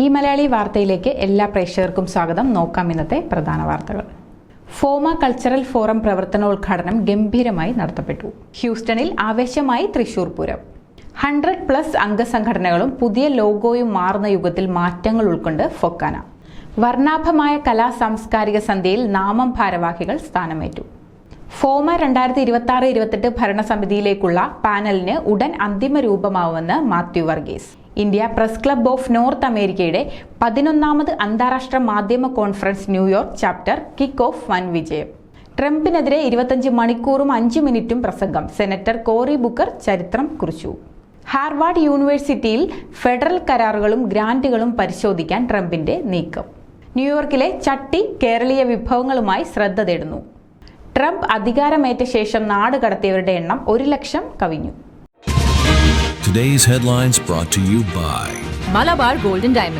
ഈ മലയാളി വാർത്തയിലേക്ക് എല്ലാ പ്രേക്ഷകർക്കും സ്വാഗതം. നോക്കാം ഇന്നത്തെ പ്രധാന വാർത്തകൾ. ഫോമ കൾച്ചറൽ ഫോറം പ്രവർത്തനോദ്ഘാടനം ഗംഭീരമായി നടത്തപ്പെട്ടു. ഹ്യൂസ്റ്റണിൽ ആവേശമായി തൃശൂർ പൂരം. 100+ അംഗസംഘടനകളും പുതിയ ലോഗോയും മാറുന്ന യുഗത്തിൽ മാറ്റങ്ങൾ ഉൾക്കൊണ്ട് ഫൊക്കാന. വർണ്ണാഭമായ കലാ സാംസ്കാരിക സന്ധ്യയിൽ നാമം ഭാരവാഹികൾ സ്ഥാനമേറ്റു. ഫോമ 2026-28 ഭരണസമിതിയിലേക്കുള്ള പാനലിന് ഉടൻ അന്തിമ രൂപമാവുമെന്ന് Mathew Varghese. India press club of north അമേരിക്കയുടെ 11ാമത് അന്താരാഷ്ട്ര മാധ്യമ conference New York chapter kick off വൻ വിജയം. ട്രംപിനെതിരെ 25 മണിക്കൂറും 5 മിനിറ്റും പ്രസംഗം. സെനറ്റർ കോറി ബുക്കർ ചരിത്രം കുറിച്ചു. ഹാർവാർഡ് യൂണിവേഴ്സിറ്റിയിൽ ഫെഡറൽ കരാറുകളും ഗ്രാന്റുകളും പരിശോധിക്കാൻ ട്രംപിന്റെ നീക്കം. ന്യൂയോർക്കിലെ ചട്ടി കേരളീയ വിഭവങ്ങളുമായി ശ്രദ്ധ തേടുന്നു. ട്രംപ് അധികാരമേറ്റ ശേഷം നാട് കടത്തിയവരുടെ എണ്ണം 1 ലക്ഷം കവിഞ്ഞു. Today's headlines brought to you by Malabar Gold and Diamond.